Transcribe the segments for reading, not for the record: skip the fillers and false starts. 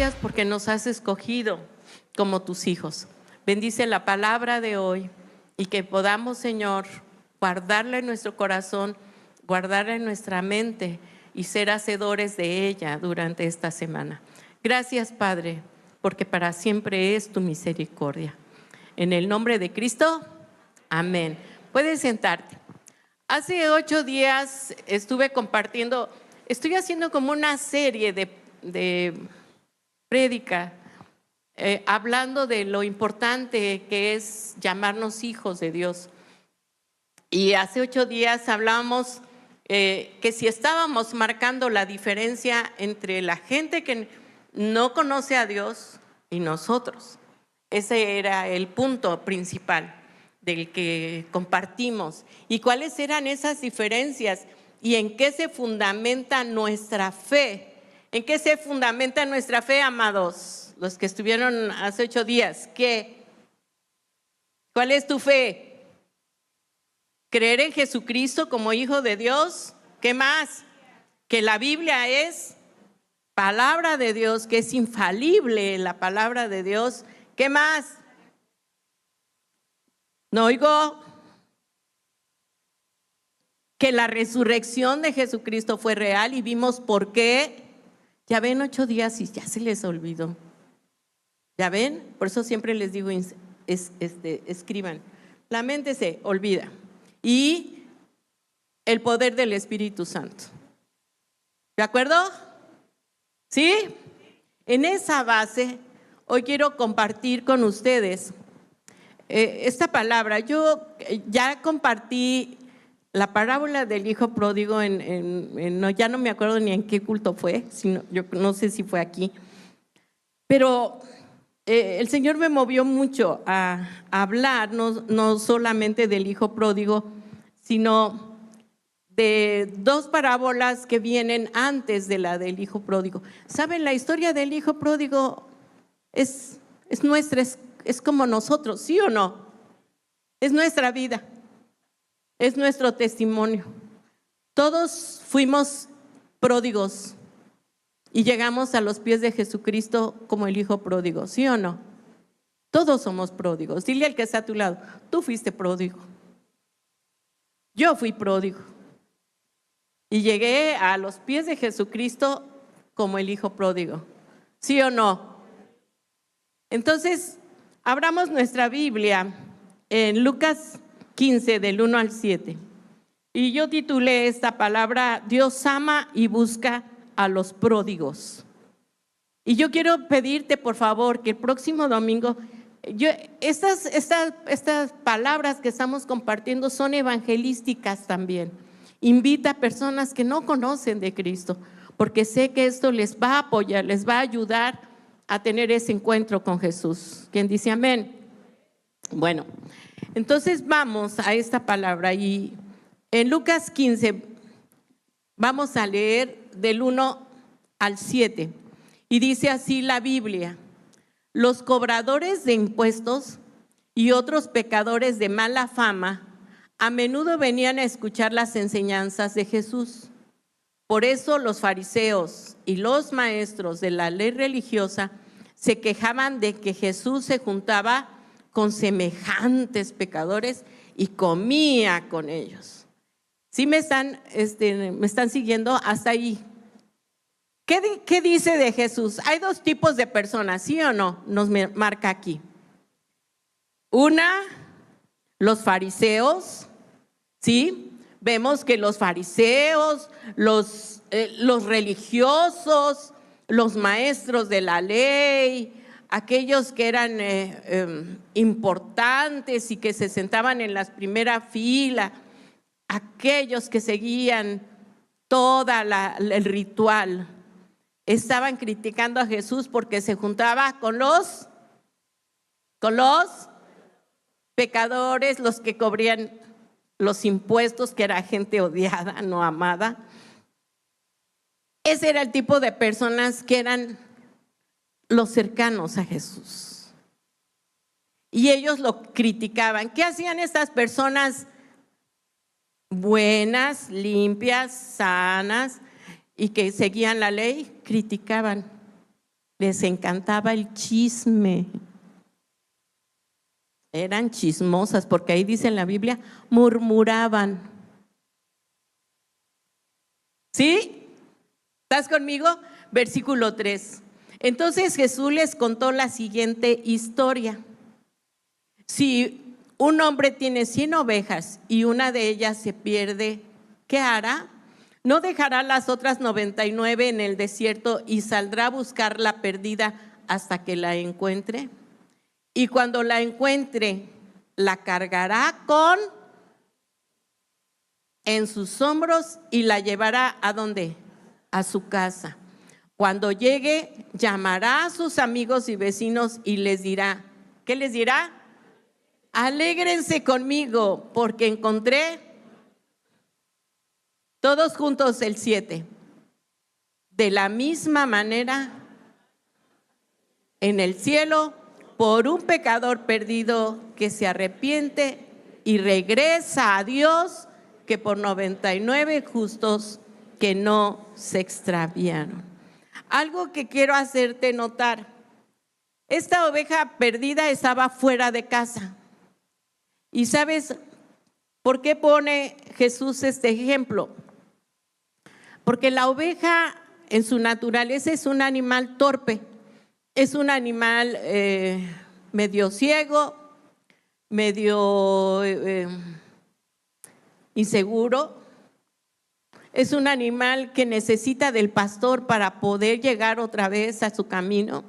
Gracias porque nos has escogido como tus hijos. Bendice la palabra de hoy y que podamos, Señor, guardarla en nuestro corazón, guardarla en nuestra mente y ser hacedores de ella durante esta semana. Gracias, Padre, porque para siempre es tu misericordia. En el nombre de Cristo, amén. Puedes sentarte. Hace 8 días estuve compartiendo, estoy haciendo como una serie de prédica, hablando de lo importante que es llamarnos hijos de Dios. Y hace 8 días hablábamos que si estábamos marcando la diferencia entre la gente que no conoce a Dios y nosotros. Ese era el punto principal del que compartimos. ¿Y cuáles eran esas diferencias? ¿Y en qué se fundamenta nuestra fe? ¿En qué se fundamenta nuestra fe, amados? Los que estuvieron hace 8 días. ¿Qué? ¿Cuál es tu fe? ¿Creer en Jesucristo como Hijo de Dios? ¿Qué más? Que la Biblia es palabra de Dios, que es infalible la palabra de Dios. ¿Qué más? No oigo. Que la resurrección de Jesucristo fue real y vimos por qué. Ya ven, 8 días y ya se les olvidó. ¿Ya ven? Por eso siempre les digo, escriban. La mente se olvida. Y el poder del Espíritu Santo. ¿De acuerdo? ¿Sí? En esa base, hoy quiero compartir con ustedes esta palabra. Yo ya compartí la parábola del hijo pródigo ya no me acuerdo ni en qué culto fue, yo no sé si fue aquí, pero el Señor me movió mucho a hablar no solamente del hijo pródigo, sino de 2 parábolas que vienen antes de la del hijo pródigo. ¿Saben? La historia del hijo pródigo es nuestra, es como nosotros, ¿sí o no? Es nuestra vida, es nuestro testimonio. Todos fuimos pródigos y llegamos a los pies de Jesucristo como el hijo pródigo, ¿sí o no? Todos somos pródigos. Dile al que está a tu lado, tú fuiste pródigo. Yo fui pródigo. Y llegué a los pies de Jesucristo como el hijo pródigo, ¿sí o no? Entonces, abramos nuestra Biblia en Lucas 15, del 1 al 7. Y yo titulé esta palabra, Dios ama y busca a los pródigos. Y yo quiero pedirte, por favor, que el próximo domingo, estas palabras que estamos compartiendo son evangelísticas también. Invita a personas que no conocen de Cristo, porque sé que esto les va a apoyar, les va a ayudar a tener ese encuentro con Jesús. ¿Quién dice amén? Bueno, entonces vamos a esta palabra y en Lucas 15 vamos a leer del 1 al 7 y dice así la Biblia: los cobradores de impuestos y otros pecadores de mala fama a menudo venían a escuchar las enseñanzas de Jesús. Por eso los fariseos y los maestros de la ley religiosa se quejaban de que Jesús se juntaba con semejantes pecadores y comía con ellos. ¿Sí me están siguiendo hasta ahí? ¿Qué dice de Jesús? Hay 2 tipos de personas, ¿sí o no? Nos marca aquí. Una, los fariseos, ¿sí? Vemos que los fariseos, los religiosos, los maestros de la ley, aquellos que eran importantes y que se sentaban en la primera fila, aquellos que seguían toda el ritual, estaban criticando a Jesús porque se juntaba con los pecadores, los que cubrían los impuestos, que era gente odiada, no amada. Ese era el tipo de personas que eran los cercanos a Jesús. Y ellos lo criticaban. ¿Qué hacían estas personas buenas, limpias, sanas y que seguían la ley? Criticaban. Les encantaba el chisme. Eran chismosas, porque ahí dice en la Biblia, murmuraban. ¿Sí? ¿Estás conmigo? Versículo 3. Entonces Jesús les contó la siguiente historia. Si un hombre tiene 100 ovejas y una de ellas se pierde, ¿qué hará? ¿No dejará las otras 99 en el desierto y saldrá a buscar la perdida hasta que la encuentre? Y cuando la encuentre, la cargará en sus hombros y la llevará ¿a dónde? A su casa. Cuando llegue, llamará a sus amigos y vecinos y les dirá, ¿qué les dirá? Alégrense conmigo porque encontré, todos juntos el 7. De la misma manera, en el cielo, por un pecador perdido que se arrepiente y regresa a Dios, que por 99 justos que no se extraviaron. Algo que quiero hacerte notar: esta oveja perdida estaba fuera de casa. ¿Y sabes por qué pone Jesús este ejemplo? Porque la oveja en su naturaleza es un animal torpe, es un animal medio ciego, medio inseguro. Es un animal que necesita del pastor para poder llegar otra vez a su camino.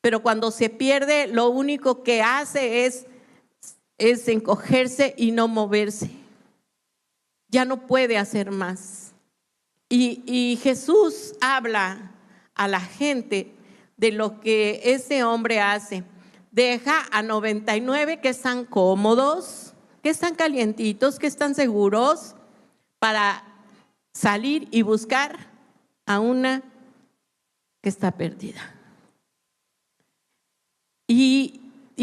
Pero cuando se pierde, lo único que hace es encogerse y no moverse. Ya no puede hacer más. Y Jesús habla a la gente de lo que ese hombre hace. Deja a 99 que están cómodos, que están calientitos, que están seguros, para salir y buscar a una que está perdida. Y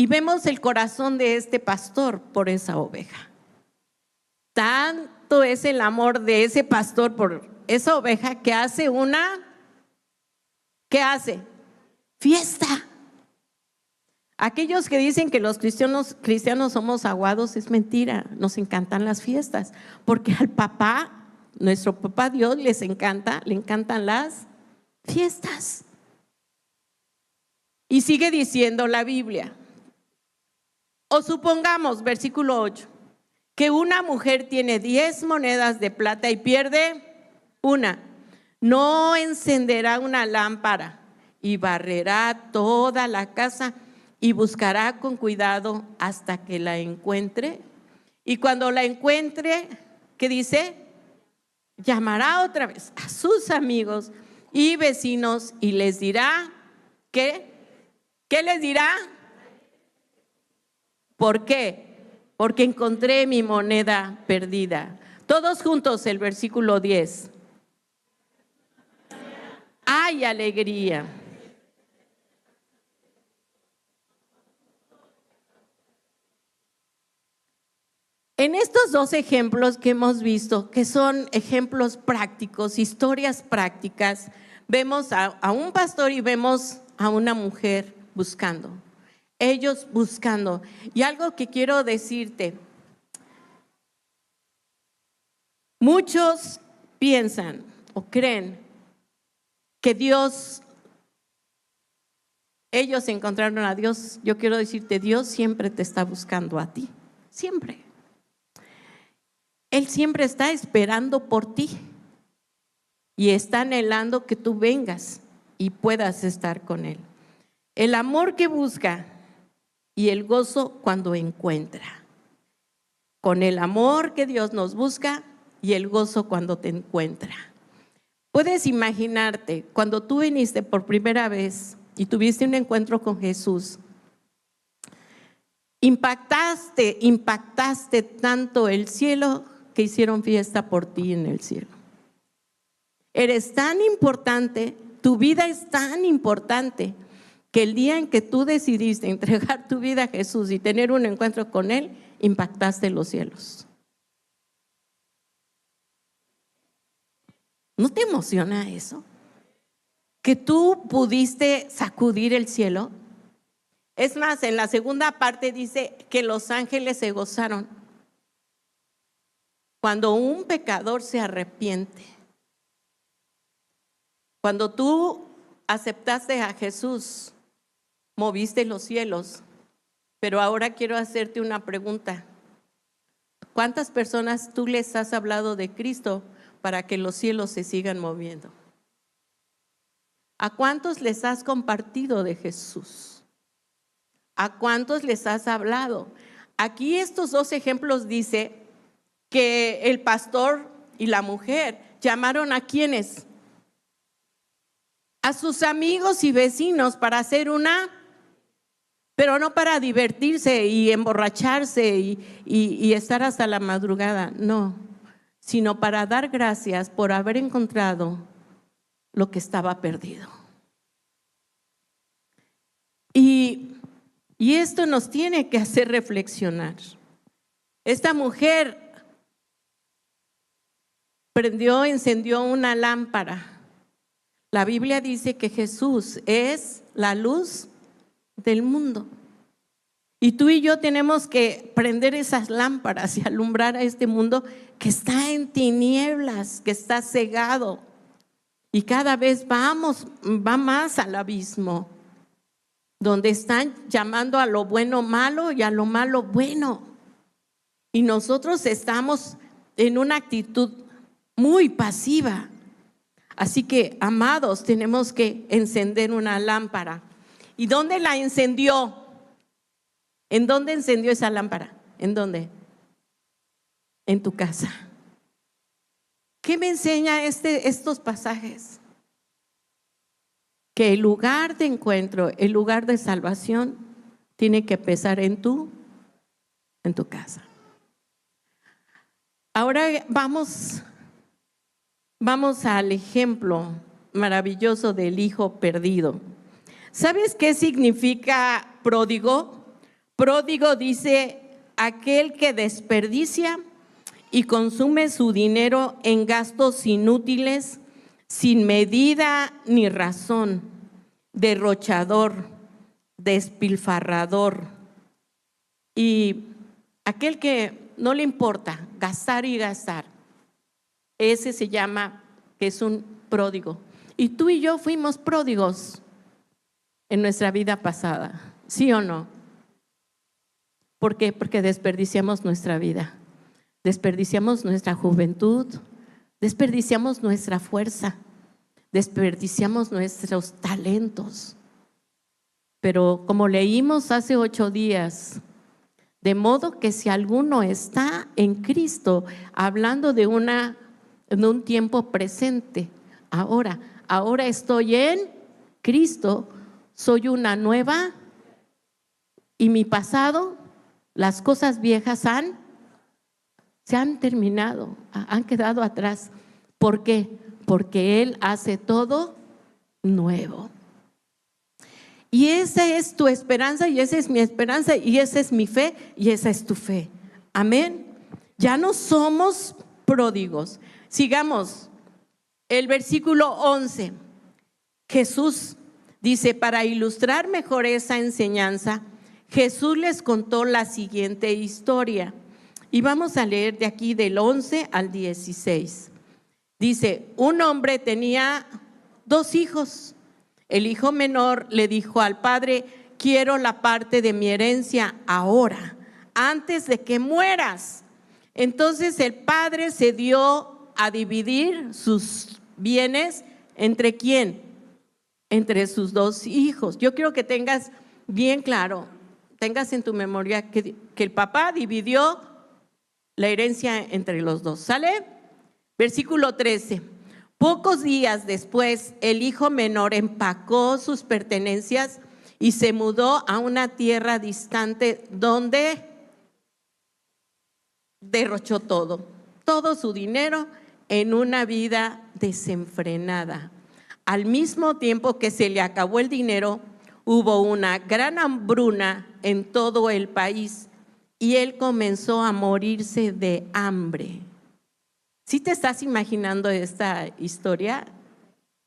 vemos el corazón de este pastor por esa oveja. Tanto es el amor de ese pastor por esa oveja que hace ¿qué hace? Fiesta. Aquellos que dicen que los cristianos somos aguados, es mentira. Nos encantan las fiestas, porque al papá, nuestro papá Dios, le encantan las fiestas. Y sigue diciendo la Biblia. O supongamos, versículo 8, que una mujer tiene 10 monedas de plata y pierde una. No encenderá una lámpara y barrerá toda la casa y buscará con cuidado hasta que la encuentre. Y cuando la encuentre, ¿qué dice? Llamará otra vez a sus amigos y vecinos y les dirá, ¿qué les dirá? ¿Por qué? Porque encontré mi moneda perdida. Todos juntos el versículo 10. ¡Ay, alegría! En estos dos ejemplos que hemos visto, que son ejemplos prácticos, historias prácticas, vemos a un pastor y vemos a una mujer buscando. Ellos buscando. Y algo que quiero decirte: muchos piensan o creen que ellos encontraron a Dios. Yo quiero decirte, Dios siempre te está buscando a ti, siempre. Él siempre está esperando por ti y está anhelando que tú vengas y puedas estar con Él. El amor que busca y el gozo cuando encuentra. Con el amor que Dios nos busca y el gozo cuando te encuentra. Puedes imaginarte cuando tú viniste por primera vez y tuviste un encuentro con Jesús. Impactaste tanto el cielo que hicieron fiesta por ti en el cielo. Eres tan importante, tu vida es tan importante, que el día en que tú decidiste entregar tu vida a Jesús y tener un encuentro con Él, impactaste los cielos. ¿No te emociona eso? que tú pudiste sacudir el cielo. Es más, en la segunda parte dice que los ángeles se gozaron cuando un pecador se arrepiente. Cuando tú aceptaste a Jesús, moviste los cielos. Pero ahora quiero hacerte una pregunta. ¿Cuántas personas tú les has hablado de Cristo para que los cielos se sigan moviendo? ¿A cuántos les has compartido de Jesús? ¿A cuántos les has hablado? Aquí estos dos ejemplos dice que el pastor y la mujer llamaron ¿a quiénes? A sus amigos y vecinos para hacer pero no para divertirse y emborracharse y estar hasta la madrugada, no, sino para dar gracias por haber encontrado lo que estaba perdido. Y esto nos tiene que hacer reflexionar. Esta mujer encendió una lámpara. La Biblia dice que Jesús es la luz del mundo. Y tú y yo tenemos que prender esas lámparas y alumbrar a este mundo que está en tinieblas, que está cegado. Y cada vez va más al abismo, donde están llamando a lo bueno malo y a lo malo bueno. Y nosotros estamos en una actitud muy pasiva. Así que, amados, tenemos que encender una lámpara. ¿Y dónde la encendió? ¿En dónde encendió esa lámpara? ¿En dónde? En tu casa. ¿Qué me enseña estos pasajes? Que el lugar de encuentro, el lugar de salvación, tiene que empezar en tu casa. Ahora vamos al ejemplo maravilloso del hijo perdido. ¿Sabes qué significa pródigo? Pródigo dice aquel que desperdicia y consume su dinero en gastos inútiles, sin medida ni razón, derrochador, despilfarrador, y aquel que no le importa gastar y gastar. Ese se llama que es un pródigo. Y tú y yo fuimos pródigos en nuestra vida pasada, ¿sí o no? ¿Por qué? Porque desperdiciamos nuestra vida, desperdiciamos nuestra juventud, desperdiciamos nuestra fuerza, desperdiciamos nuestros talentos. Pero como leímos hace 8 días, de modo que si alguno está en Cristo, hablando de un tiempo presente, ahora estoy en Cristo, soy una nueva, y mi pasado, las cosas viejas se han terminado, han quedado atrás. ¿Por qué? Porque Él hace todo nuevo. Y esa es tu esperanza, y esa es mi esperanza, y esa es mi fe, y esa es tu fe. Amén. Ya no somos pródigos. Sigamos. El versículo 11. Jesús dice, para ilustrar mejor esa enseñanza, Jesús les contó la siguiente historia. Y vamos a leer de aquí del 11 al 16. Dice, un hombre tenía 2 hijos. El hijo menor le dijo al padre, quiero la parte de mi herencia ahora, antes de que mueras. Entonces el padre se dio a dividir sus bienes ¿entre quién? Entre sus 2 hijos. Yo quiero que tengas bien claro, tengas en tu memoria que el papá dividió la herencia entre los 2. ¿Sale? Versículo 13. Pocos días después, el hijo menor empacó sus pertenencias y se mudó a una tierra distante donde derrochó todo su dinero en una vida desenfrenada. Al mismo tiempo que se le acabó el dinero, hubo una gran hambruna en todo el país y él comenzó a morirse de hambre. ¿Sí te estás imaginando esta historia?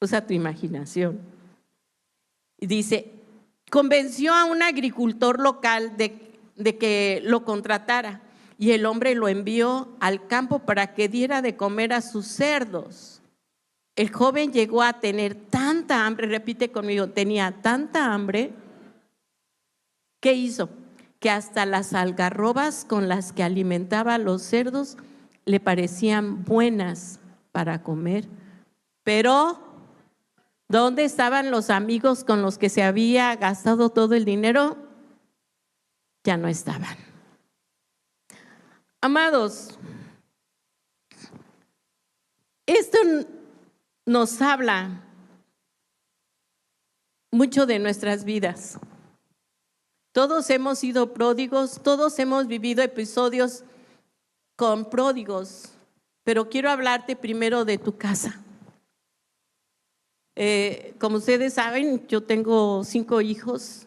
usa tu imaginación. Y dice, convenció a un agricultor local de que lo contratara, y el hombre lo envió al campo para que diera de comer a sus cerdos. El joven llegó a tener tanta hambre, repite conmigo, tenía tanta hambre. ¿Qué hizo? Que hasta las algarrobas con las que alimentaba a los cerdos le parecían buenas para comer. Pero, ¿dónde estaban los amigos con los que se había gastado todo el dinero? Ya no estaban. Amados, esto nos habla mucho de nuestras vidas. Todos hemos sido pródigos, todos hemos vivido episodios con pródigos, pero quiero hablarte primero de tu casa. Como ustedes saben, yo tengo 5 hijos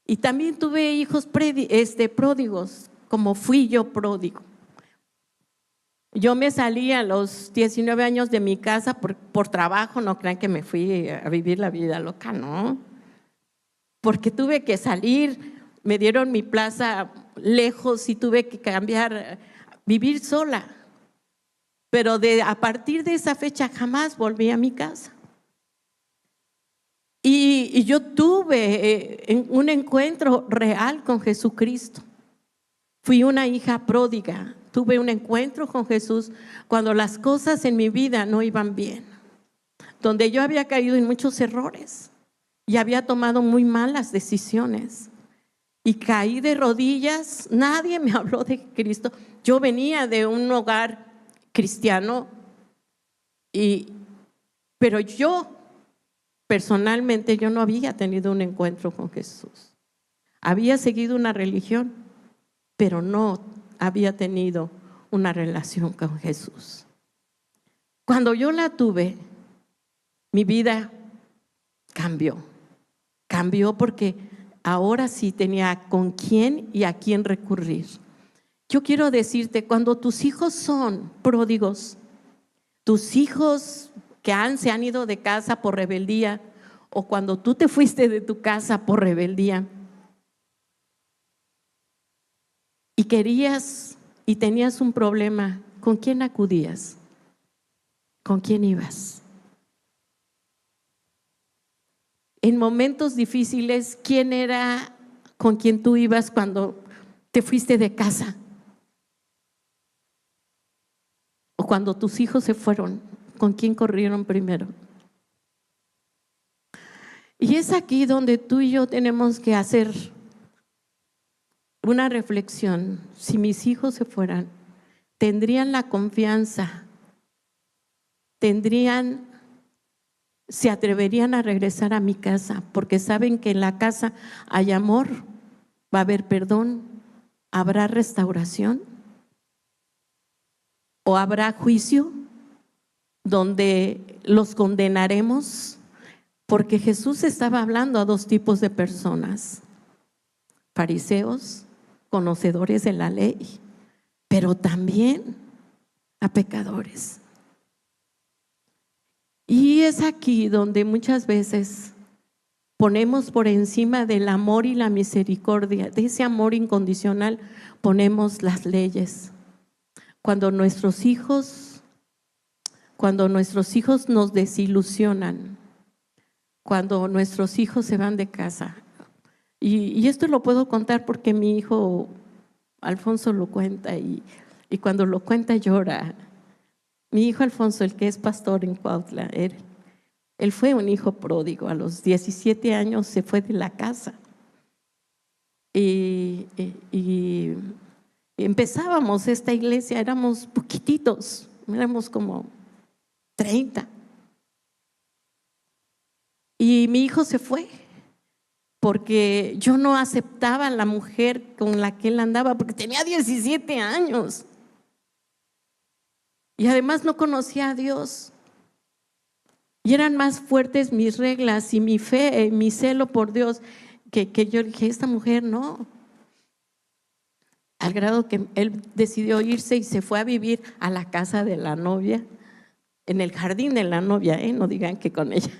y también tuve hijos pródigos, como fui yo pródigo. Yo me salí a los 19 años de mi casa por trabajo, no crean que me fui a vivir la vida loca, no. Porque tuve que salir, me dieron mi plaza lejos y tuve que cambiar, vivir sola. Pero a partir de esa fecha jamás volví a mi casa. Y yo tuve un encuentro real con Jesucristo. Fui una hija pródiga, tuve un encuentro con Jesús cuando las cosas en mi vida no iban bien, donde yo había caído en muchos errores y había tomado muy malas decisiones. Y caí de rodillas, nadie me habló de Cristo. Yo venía de un hogar cristiano, pero yo personalmente yo no había tenido un encuentro con Jesús. Había seguido una religión, pero no había tenido una relación con Jesús. Cuando yo la tuve, mi vida cambió porque ahora sí tenía con quién y a quién recurrir. Yo quiero decirte, cuando tus hijos son pródigos, tus hijos que se han ido de casa por rebeldía, o cuando tú te fuiste de tu casa por rebeldía y querías y tenías un problema, ¿con quién acudías? ¿Con quién ibas? En momentos difíciles, ¿quién era con quien tú ibas cuando te fuiste de casa? O cuando tus hijos se fueron, ¿con quién corrieron primero? Y es aquí donde tú y yo tenemos que hacer una reflexión. Si mis hijos se fueran, tendrían la confianza, se atreverían a regresar a mi casa, porque saben que en la casa hay amor, va a haber perdón, habrá restauración, o habrá juicio donde los condenaremos, porque Jesús estaba hablando a 2 tipos de personas: fariseos, conocedores de la ley, pero también a pecadores. Y es aquí donde muchas veces ponemos por encima del amor y la misericordia, de ese amor incondicional, ponemos las leyes. Cuando nuestros hijos nos desilusionan, cuando nuestros hijos se van de casa, y esto lo puedo contar porque mi hijo Alfonso lo cuenta, y cuando lo cuenta llora. Mi hijo Alfonso, el que es pastor en Cuautla, él fue un hijo pródigo. A los 17 años se fue de la casa y empezábamos esta iglesia, éramos poquititos, éramos como 30. Y mi hijo se fue porque yo no aceptaba a la mujer con la que él andaba, porque tenía 17 años. Y además no conocía a Dios. Y eran más fuertes mis reglas y mi fe, mi celo por Dios, que yo dije, esta mujer no. Al grado que él decidió irse y se fue a vivir a la casa de la novia. en el jardín de la novia, no digan que con ella.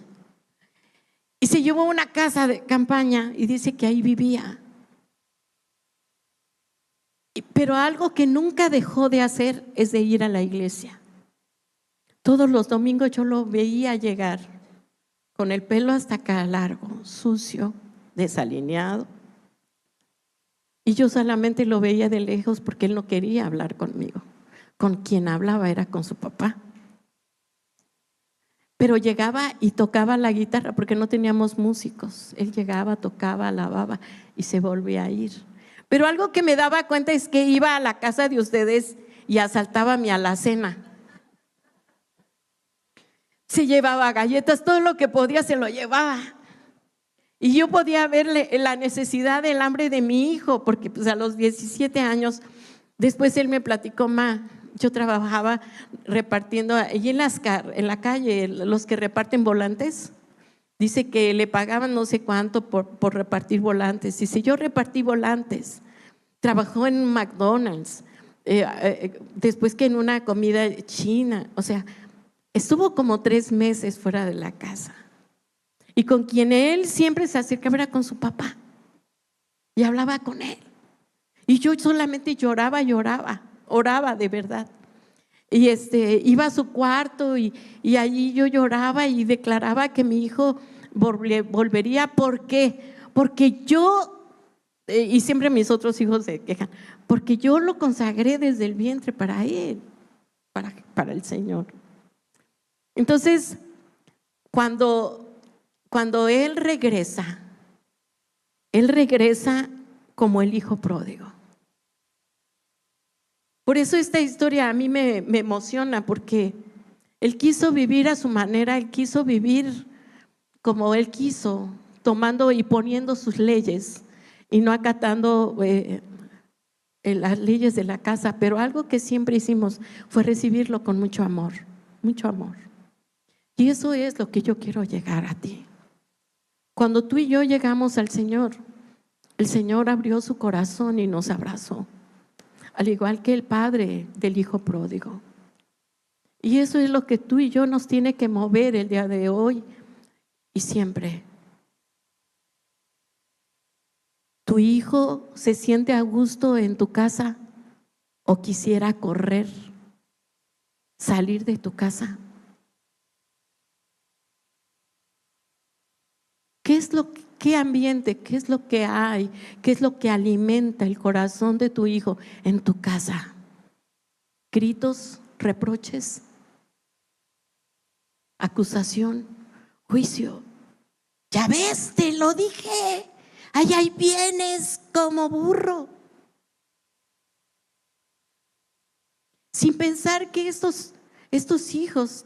Y se llevó a una casa de campaña y dice que ahí vivía. Pero algo que nunca dejó de hacer es de ir a la iglesia. Todos los domingos yo lo veía llegar con el pelo hasta acá largo, sucio, desalineado. Y yo solamente lo veía de lejos porque él no quería hablar conmigo. Con quien hablaba era con su papá. Pero llegaba y tocaba la guitarra porque no teníamos músicos. Él llegaba, tocaba, alababa y se volvía a ir. Pero algo que me daba cuenta es que iba a la casa de ustedes y asaltaba mi alacena. Se llevaba galletas, todo lo que podía se lo llevaba. Y yo podía ver la necesidad del hambre de mi hijo, porque pues a los 17 años, después él me platicó, yo trabajaba repartiendo allí en la calle, los que reparten volantes. Dice que le pagaban no sé cuánto por repartir volantes. Dice, yo repartí volantes. Trabajó en McDonald's, después que en una comida china. O sea, estuvo como 3 meses fuera de la casa. Y con quien él siempre se acercaba era con su papá. Y hablaba con él. Y yo solamente lloraba, oraba de verdad. Y iba a su cuarto y allí yo lloraba y declaraba que mi hijo volvería. ¿Por qué? Porque yo, y siempre mis otros hijos se quejan, porque yo lo consagré desde el vientre para él, para el Señor. Entonces, cuando él regresa como el hijo pródigo. Por eso esta historia a mí me emociona, porque él quiso vivir a su manera, él quiso vivir como él quiso, tomando y poniendo sus leyes y no acatando las leyes de la casa. Pero algo que siempre hicimos fue recibirlo con mucho amor, mucho amor. Y eso es lo que yo quiero llegar a ti. Cuando tú y yo llegamos al Señor, el Señor abrió su corazón y nos abrazó, al igual que el padre del hijo pródigo. Y eso es lo que tú y yo nos tiene que mover el día de hoy y siempre. ¿Tu hijo se siente a gusto en tu casa o quisiera correr, salir de tu casa? ¿Qué ambiente, qué es lo que hay, qué es lo que alimenta el corazón de tu hijo en tu casa? ¿Gritos, reproches, acusación, juicio? Ya ves, te lo dije, ahí vienes como burro. Sin pensar que estos hijos,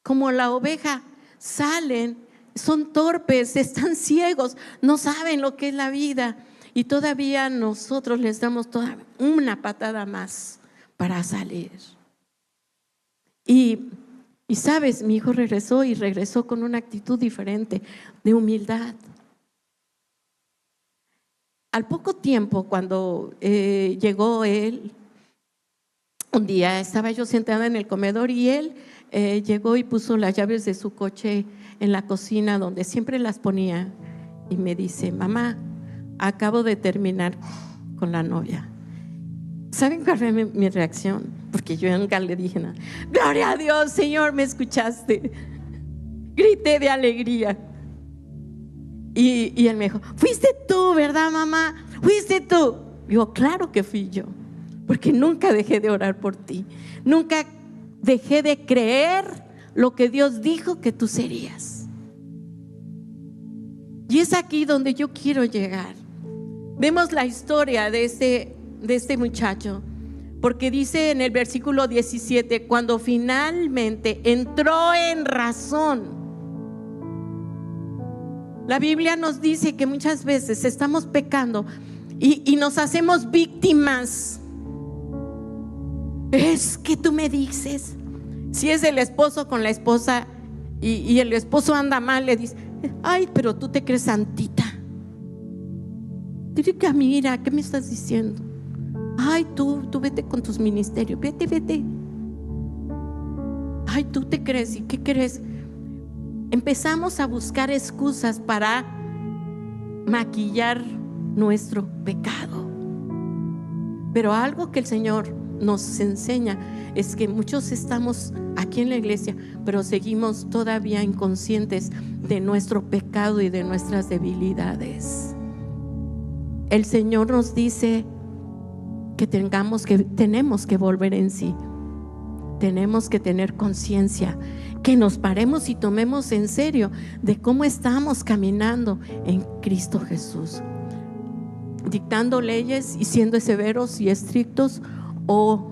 como la oveja, salen, son torpes, están ciegos, no saben lo que es la vida, y todavía nosotros les damos una patada más para salir. Y sabes, mi hijo regresó con una actitud diferente, de humildad. Al poco tiempo, cuando llegó él, un día estaba yo sentada en el comedor y él llegó y puso las llaves de su coche en la cocina donde siempre las ponía, y me dice: mamá, acabo de terminar con la novia. ¿Saben cuál fue mi reacción? Porque yo nunca le dije nada. Gloria a Dios, Señor, me escuchaste. Grité de alegría. Y él me dijo: fuiste tú, ¿verdad, mamá? Fuiste tú. Digo: claro que fui yo, porque nunca dejé de orar por ti, nunca dejé de creer lo que Dios dijo que tú serías. Y es aquí donde yo quiero llegar. Vemos la historia de este muchacho, porque dice en el versículo 17: cuando finalmente entró en razón. La Biblia nos dice que muchas veces estamos pecando y nos hacemos víctimas. Es que tú me dices, si es el esposo con la esposa y el esposo anda mal, le dice: ay, pero tú te crees santita. Dile que mira, ¿qué me estás diciendo? Ay, tú vete con tus ministerios, vete. Ay, tú te crees, ¿y qué crees? Empezamos a buscar excusas para maquillar nuestro pecado. Pero algo que el Señor nos enseña es que muchos estamos aquí en la iglesia, pero seguimos todavía inconscientes de nuestro pecado y de nuestras debilidades. El Señor nos dice que tenemos que volver en sí. Tenemos que tener conciencia, que nos paremos y tomemos en serio de cómo estamos caminando en Cristo Jesús, dictando leyes y siendo severos y estrictos, o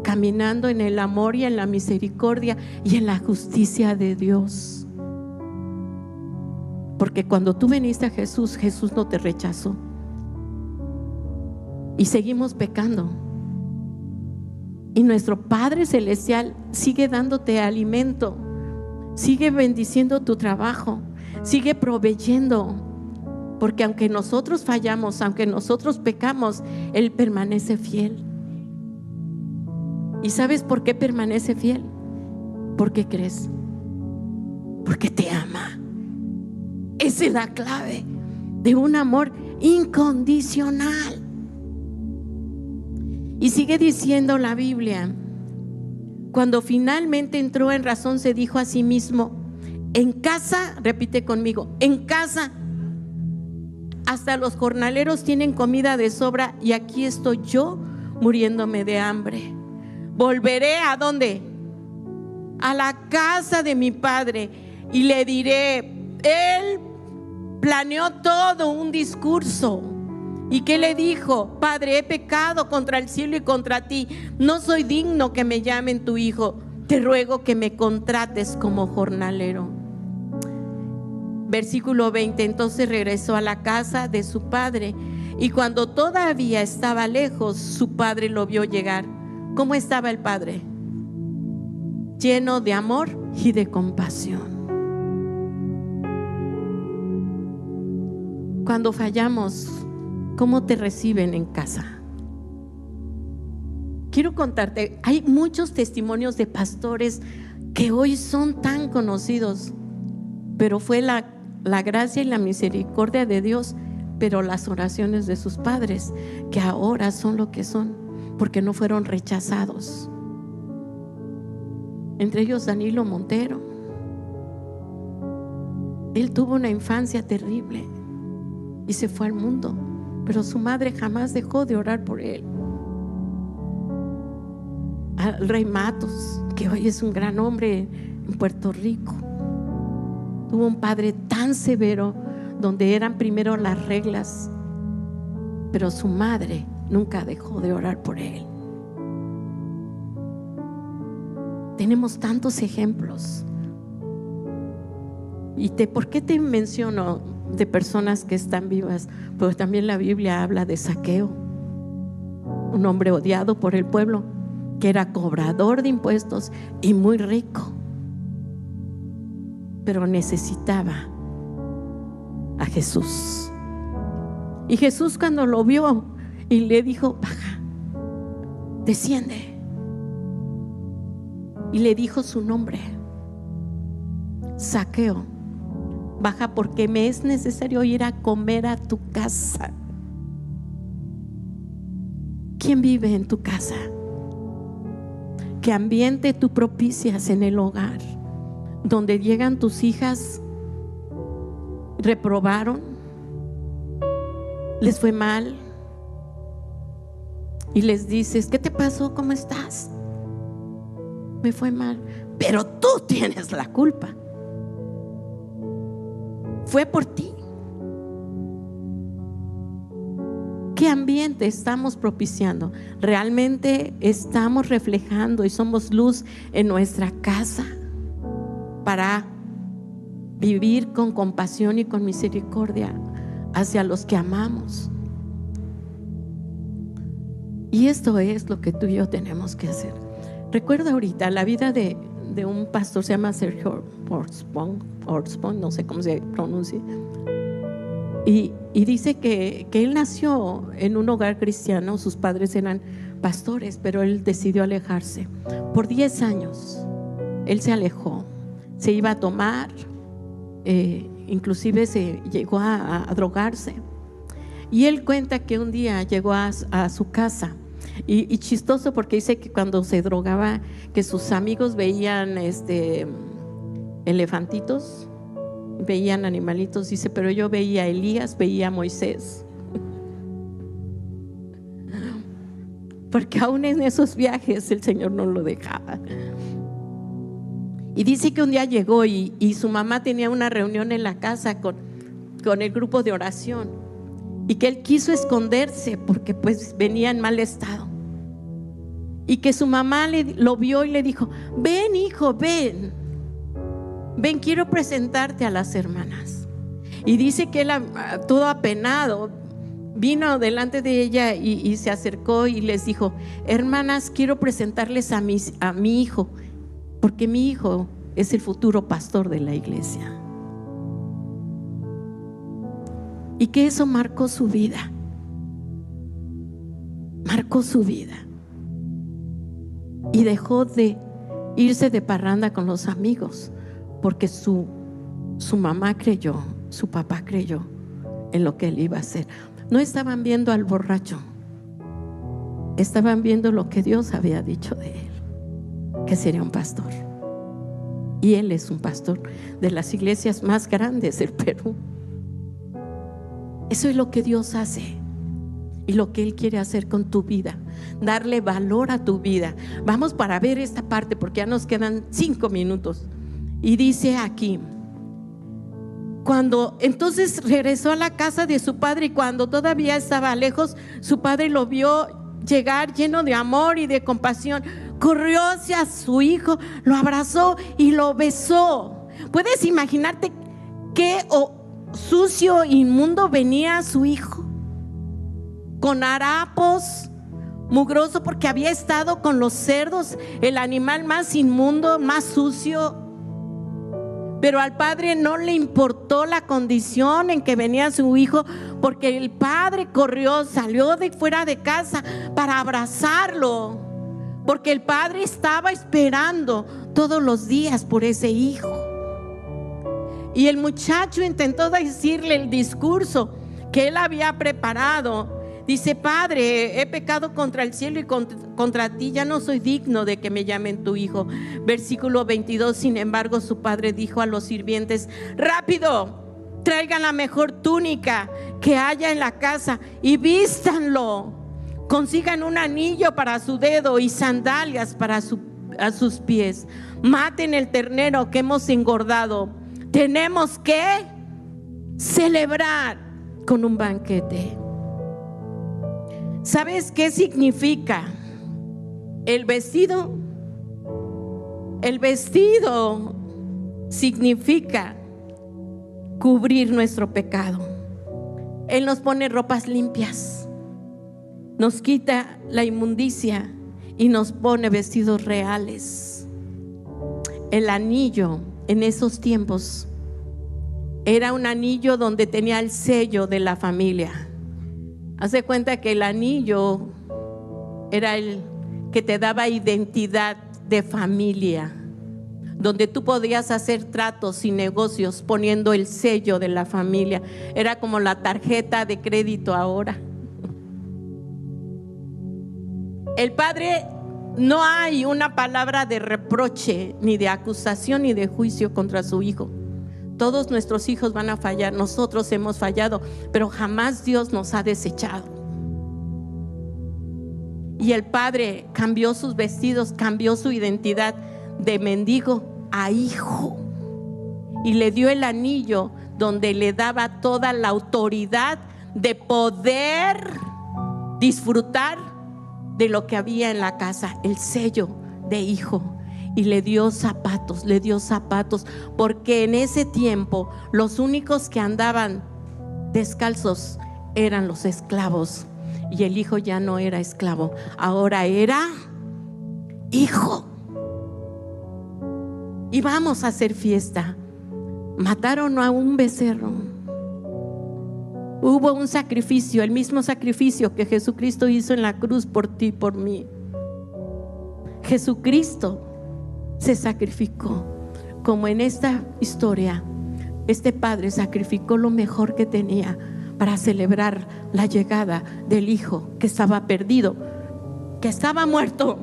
caminando en el amor y en la misericordia y en la justicia de Dios. Porque cuando tú viniste a Jesús, Jesús no te rechazó. Y seguimos pecando. Y nuestro Padre Celestial sigue dándote alimento, sigue bendiciendo tu trabajo, sigue proveyendo. Porque aunque nosotros fallamos, aunque nosotros pecamos, Él permanece fiel. ¿Y sabes por qué permanece fiel? ¿Por qué crees? Porque te ama. Esa es la clave de un amor incondicional. Y sigue diciendo la Biblia: cuando finalmente entró en razón, se dijo a sí mismo: en casa, repite conmigo, en casa hasta los jornaleros tienen comida de sobra, y aquí estoy yo muriéndome de hambre. Volveré ¿a dónde? A la casa de mi padre y le diré. Él planeó todo un discurso. ¿Y qué le dijo? Padre, he pecado contra el cielo y contra ti. No soy digno que me llamen tu hijo. Te ruego que me contrates como jornalero. Versículo 20. Entonces regresó a la casa de su padre, y cuando todavía estaba lejos, su padre lo vio llegar. ¿Cómo estaba el padre? Lleno de amor y de compasión. Cuando fallamos, ¿cómo te reciben en casa? Quiero contarte, hay muchos testimonios de pastores que hoy son tan conocidos, pero fue la gracia y la misericordia de Dios, pero las oraciones de sus padres, que ahora son lo que son, porque no fueron rechazados. Entre ellos Danilo Montero. Él tuvo una infancia terrible y se fue al mundo, pero su madre jamás dejó de orar por él. Al Rey Matos, que hoy es un gran hombre en Puerto Rico, tuvo un padre tan severo, donde eran primero las reglas, pero su madre nunca dejó de orar por él. Tenemos tantos ejemplos. ¿Y por qué te menciono de personas que están vivas? Porque también la Biblia habla de Zaqueo, un hombre odiado por el pueblo, que era cobrador de impuestos y muy rico, pero necesitaba a Jesús. Y Jesús, cuando lo vio y le dijo: baja, desciende, y le dijo su nombre: Zaqueo, baja, porque me es necesario ir a comer a tu casa. ¿Quién vive en tu casa? ¿Qué ambiente tú propicias en el hogar? Donde llegan tus hijas, reprobaron, les fue mal, y les dices: ¿qué te pasó? ¿Cómo estás? Me fue mal. Pero tú tienes la culpa. Fue por ti. ¿Qué ambiente estamos propiciando? ¿Realmente estamos reflejando y somos luz en nuestra casa para vivir con compasión y con misericordia hacia los que amamos? Y esto es lo que tú y yo tenemos que hacer. Recuerdo ahorita la vida de un pastor, se llama Sergio Orsborn, no sé cómo se pronuncia, y dice que él nació en un hogar cristiano. Sus padres eran pastores, pero él decidió alejarse por 10 años. él se alejó, se iba a tomar, inclusive se llegó a drogarse. Y él cuenta que un día llegó a su casa y chistoso, porque dice que cuando se drogaba, que sus amigos veían elefantitos, veían animalitos, dice, pero yo veía a Elías, veía a Moisés. Porque aún en esos viajes el Señor no lo dejaba. Y dice que un día llegó y su mamá tenía una reunión en la casa con el grupo de oración, y que él quiso esconderse porque pues venía en mal estado, y que su mamá lo vio y le dijo: ven, hijo, ven, quiero presentarte a las hermanas. Y dice que él, todo apenado, vino delante de ella y se acercó y les dijo: hermanas, quiero presentarles a mi hijo, porque mi hijo es el futuro pastor de la iglesia. Y que eso marcó su vida, y dejó de irse de parranda con los amigos, porque su mamá creyó, su papá creyó en lo que él iba a hacer. No estaban viendo al borracho, estaban viendo lo que Dios había dicho de él, que sería un pastor. Y él es un pastor de las iglesias más grandes del Perú. Eso es lo que Dios hace y lo que Él quiere hacer con tu vida, darle valor a tu vida. Vamos para ver esta parte, porque ya nos quedan 5 minutos. Y dice aquí: cuando entonces regresó a la casa de su padre, y cuando todavía estaba lejos, su padre lo vio llegar lleno de amor y de compasión. Corrió hacia su hijo, lo abrazó y lo besó. ¿Puedes imaginarte qué sucio, inmundo venía su hijo? Con harapos, mugroso, porque había estado con los cerdos, el animal más inmundo, más sucio. Pero al padre no le importó la condición en que venía su hijo, porque el padre corrió, salió de fuera de casa para abrazarlo, porque el padre estaba esperando todos los días por ese hijo. Y el muchacho intentó decirle el discurso que él había preparado. Dice: padre, he pecado contra el cielo y contra ti, ya no soy digno de que me llamen tu hijo. Versículo 22. Sin embargo, su padre dijo a los sirvientes: rápido, traigan la mejor túnica que haya en la casa y vístanlo. Consigan un anillo para su dedo y sandalias para a sus pies. Maten el ternero que hemos engordado. Tenemos que celebrar con un banquete. ¿Sabes qué significa el vestido? El vestido significa cubrir nuestro pecado. Él nos pone ropas limpias, nos quita la inmundicia y nos pone vestidos reales. El anillo en esos tiempos era un anillo donde tenía el sello de la familia. Haz de cuenta que el anillo era el que te daba identidad de familia, donde tú podías hacer tratos y negocios poniendo el sello de la familia. Era como la tarjeta de crédito ahora. El padre, no hay una palabra de reproche, ni de acusación, ni de juicio contra su hijo. Todos nuestros hijos van a fallar, nosotros hemos fallado, pero jamás Dios nos ha desechado. Y el padre cambió sus vestidos, cambió su identidad de mendigo a hijo, y le dio el anillo donde le daba toda la autoridad de poder disfrutar de lo que había en la casa, el sello de hijo. Y le dio zapatos, porque en ese tiempo los únicos que andaban descalzos eran los esclavos, y el hijo ya no era esclavo, ahora era hijo. Y vamos a hacer fiesta. Mataron a un becerro. Hubo un sacrificio, el mismo sacrificio que Jesucristo hizo en la cruz por ti y por mí. Jesucristo se sacrificó, como en esta historia, este padre sacrificó lo mejor que tenía para celebrar la llegada del hijo que estaba perdido, que estaba muerto,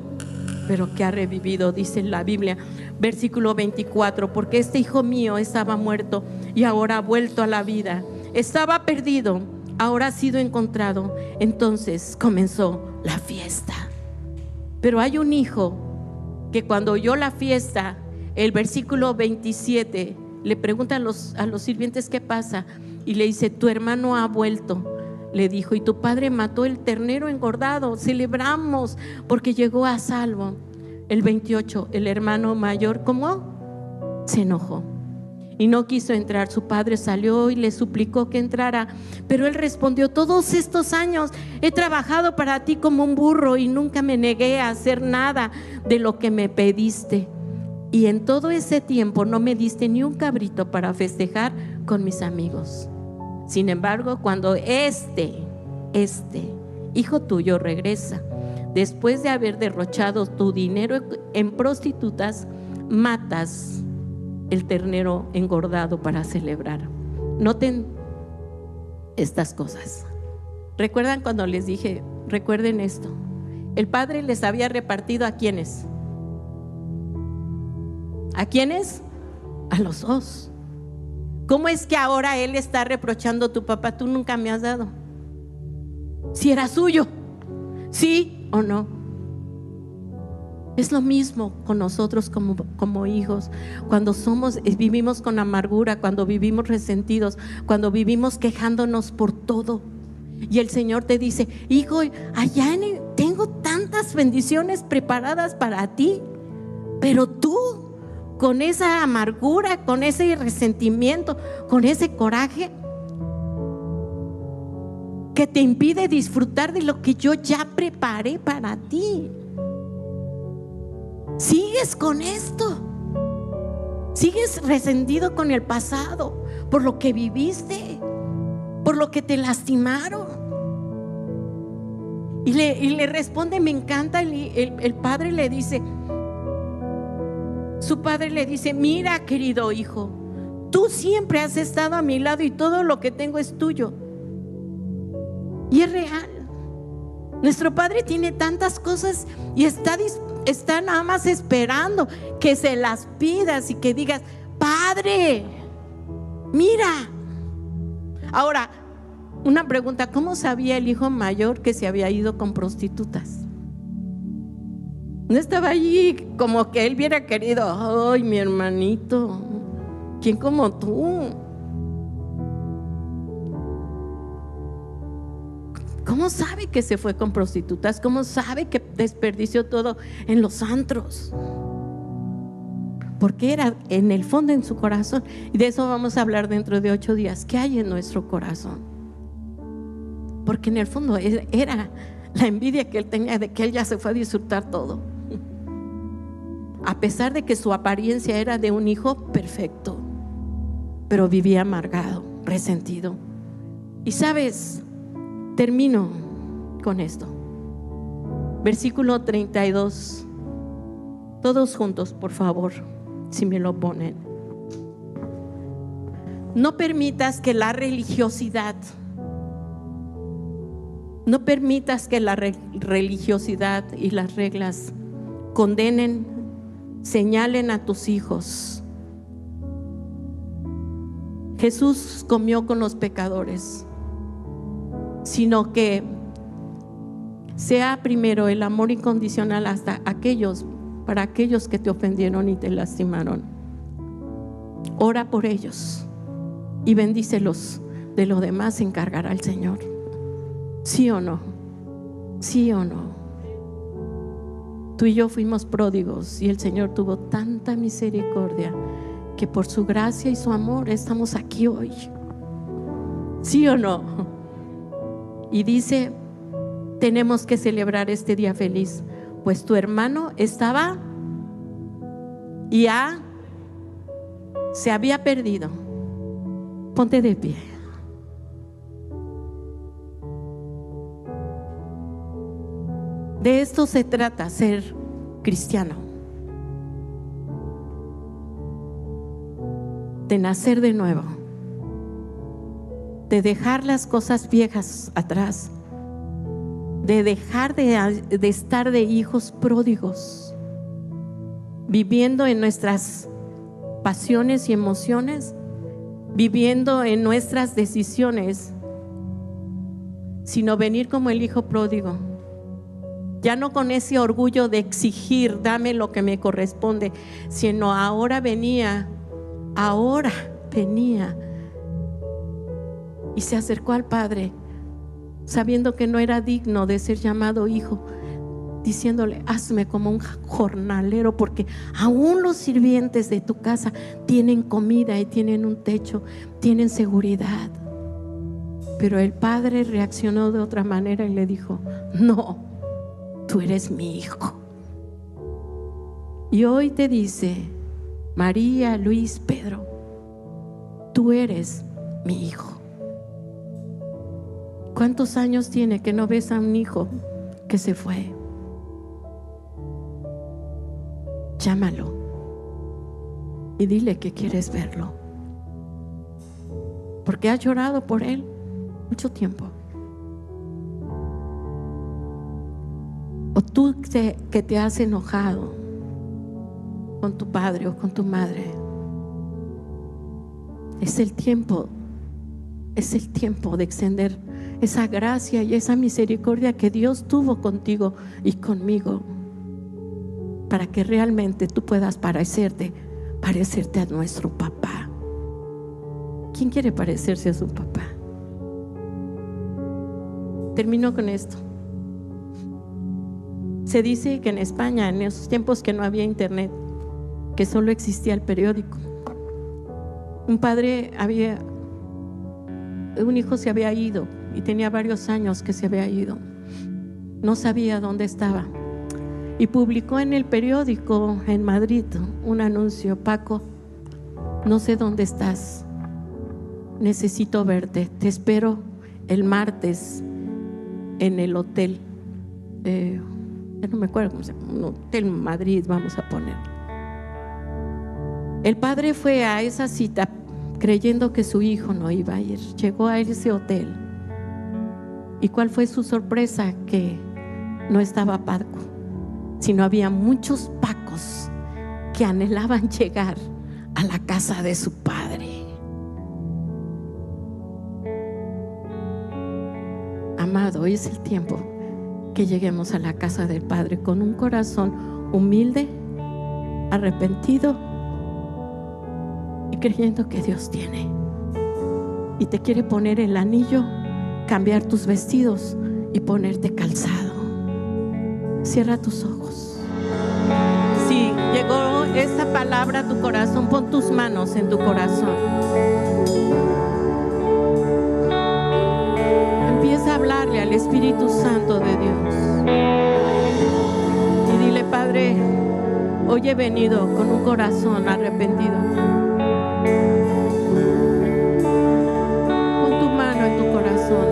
pero que ha revivido, dice la Biblia, versículo 24, porque este hijo mío estaba muerto y ahora ha vuelto a la vida, estaba perdido, ahora ha sido encontrado. Entonces comenzó la fiesta. Pero hay un hijo que cuando oyó la fiesta, el versículo 27, le pregunta a los sirvientes qué pasa, y le dice: tu hermano ha vuelto. Le dijo: y tu padre mató el ternero engordado, celebramos porque llegó a salvo. El 28, el hermano mayor, ¿cómo? Se enojó y no quiso entrar. Su padre salió y le suplicó que entrara, pero él respondió: todos estos años he trabajado para ti como un burro y nunca me negué a hacer nada de lo que me pediste, y en todo ese tiempo no me diste ni un cabrito para festejar con mis amigos. Sin embargo, cuando este hijo tuyo regresa, después de haber derrochado tu dinero en prostitutas, matas el ternero engordado para celebrar. Noten estas cosas. ¿Recuerdan cuando les dije? Recuerden esto. El padre les había repartido ¿a quiénes? ¿A quiénes? A los dos. ¿Cómo es que ahora él está reprochando: tu papá, tú nunca me has dado? Si era suyo, ¿sí o no? Es lo mismo con nosotros como hijos. Cuando vivimos con amargura, cuando vivimos resentidos, cuando vivimos quejándonos por todo, y el Señor te dice: hijo, allá tengo tantas bendiciones preparadas para ti, pero tú, con esa amargura, con ese resentimiento, con ese coraje que te impide disfrutar de lo que yo ya preparé para ti, sigues con esto, sigues resentido con el pasado, por lo que viviste, por lo que te lastimaron. Y le responde, me encanta, el padre le dice, su padre le dice: mira, querido hijo, tú siempre has estado a mi lado y todo lo que tengo es tuyo. Y es real. Nuestro padre tiene tantas cosas y está nada más esperando que se las pidas y que digas: padre, mira. Ahora, una pregunta: ¿cómo sabía el hijo mayor que se había ido con prostitutas? No estaba allí como que él hubiera querido: ay, mi hermanito, ¿quién como tú? ¿Cómo sabe que se fue con prostitutas? ¿Cómo sabe que desperdició todo en los antros? Porque era en el fondo, en su corazón. Y de eso vamos a hablar dentro de 8 días. ¿Qué hay en nuestro corazón? Porque en el fondo era la envidia que él tenía de que él ya se fue a disfrutar todo, a pesar de que su apariencia era de un hijo perfecto, pero vivía amargado, resentido. Y sabes, termino con esto. Versículo 32. Todos juntos, por favor, si me lo ponen. No permitas que la religiosidad y las reglas condenen, señalen a tus hijos. Jesús comió con los pecadores, sino que sea primero el amor incondicional para aquellos que te ofendieron y te lastimaron. Ora por ellos y bendícelos. De lo demás se encargará el Señor. ¿Sí o no? ¿Sí o no? Tú y yo fuimos pródigos y el Señor tuvo tanta misericordia que por su gracia y su amor estamos aquí hoy. ¿Sí o no? Y dice: tenemos que celebrar este día feliz, pues tu hermano estaba y se había perdido. Ponte de pie. De esto se trata ser cristiano. de nacer de nuevo, de dejar las cosas viejas atrás, de dejar de estar de hijos pródigos, viviendo en nuestras pasiones y emociones, viviendo en nuestras decisiones, sino venir como el hijo pródigo, ya no con ese orgullo de exigir, dame lo que me corresponde, sino ahora venía y se acercó al Padre, sabiendo que no era digno de ser llamado hijo, diciéndole: hazme como un jornalero, porque aún los sirvientes de tu casa tienen comida y tienen un techo, tienen seguridad. Pero el Padre reaccionó de otra manera y le dijo: no, tú eres mi hijo. Y hoy te dice: María, Luis, Pedro, tú eres mi hijo. ¿Cuántos años tiene que no ves a un hijo que se fue? Llámalo y dile que quieres verlo, porque has llorado por él mucho tiempo. O tú que te has enojado con tu padre o con tu madre. Es el tiempo de extender esa gracia y esa misericordia que Dios tuvo contigo y conmigo, para que realmente tú puedas parecerte a nuestro papá. ¿Quién quiere parecerse a su papá? Termino con esto. Se dice que en España, en esos tiempos que no había internet, que solo existía el periódico, un hijo se había ido y tenía varios años que se había ido, no sabía dónde estaba, y publicó en el periódico en Madrid un anuncio: Paco, no sé dónde estás, necesito verte, te espero el martes en el hotel, ya no me acuerdo cómo se llama, un hotel en Madrid, vamos a poner. El padre fue a esa cita creyendo que su hijo no iba a ir. Llegó a ese hotel, ¿y cuál fue su sorpresa? Que no estaba Paco, sino había muchos Pacos que anhelaban llegar a la casa de su padre. Amado, hoy es el tiempo que lleguemos a la casa del Padre con un corazón humilde, arrepentido y creyendo que Dios tiene y te quiere poner el anillo, cambiar tus vestidos y ponerte calzado. Cierra tus ojos. Si llegó esta palabra a tu corazón, pon tus manos en tu corazón. Empieza a hablarle al Espíritu Santo de Dios y dile: Padre, hoy he venido con un corazón arrepentido. Pon tu mano en tu corazón.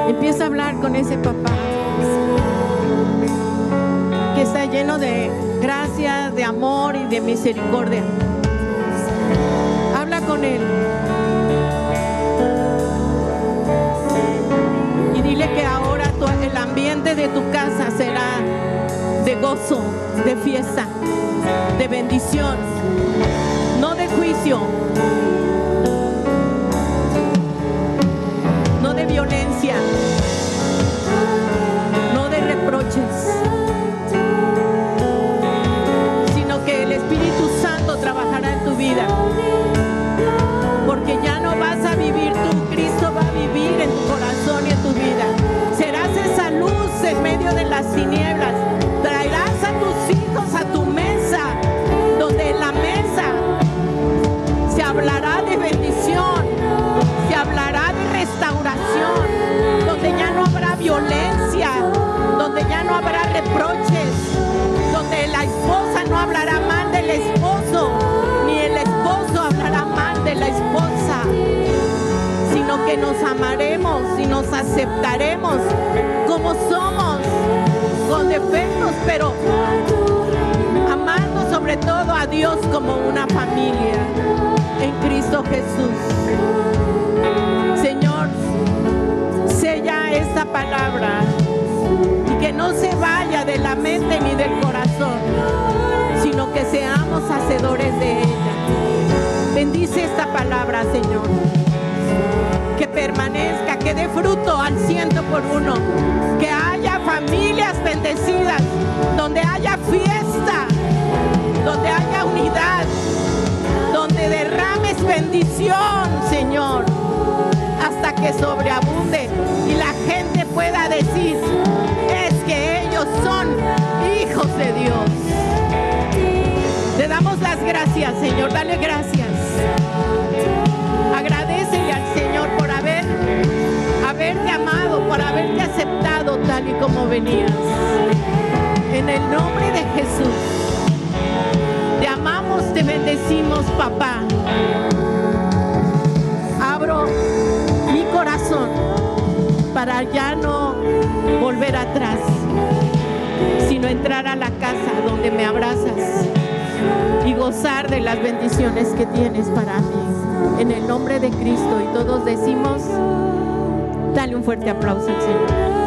Empieza a hablar con ese papá que está lleno de gracia, de amor y de misericordia. Habla con él y dile que ahora el ambiente de tu casa será de gozo, de fiesta, de bendición, no de juicio, no de violencia, no de reproches, sino que el Espíritu Santo trabajará en tu vida, porque ya no vas a vivir tú, Cristo va a vivir en tu corazón y en tu vida. Serás esa luz en medio de las tinieblas. Traerás a tus hijos a tu mesa, donde en la mesa se hablará de bendición, se hablará de restauración, donde ya no habrá violencia, donde ya no habrá reproches, donde la esposa no hablará mal del esposo, ni el esposo hablará mal de la esposa, sino que nos amaremos y nos aceptaremos como somos, con defectos, pero amando sobre todo a Dios como una familia, en Jesús. Señor, sella esta palabra y que no se vaya de la mente ni del corazón, sino que seamos hacedores de ella. Bendice esta palabra, Señor, que permanezca, que dé fruto al 100%, que haya familias bendecidas, donde haya fiesta, donde haya unidad, donde derrames bendición, Señor, hasta que sobreabunde y la gente pueda decir, es que ellos son hijos de Dios. Te damos las gracias, Señor, dale gracias. Agradécele al Señor por haberte amado, por haberte aceptado tal y como venías. En el nombre de Jesús, te amamos, te bendecimos, papá. Abro mi corazón para ya no volver atrás, sino entrar a la casa donde me abrazas y gozar de las bendiciones que tienes para mí. En el nombre de Cristo, y todos decimos, dale un fuerte aplauso al Señor.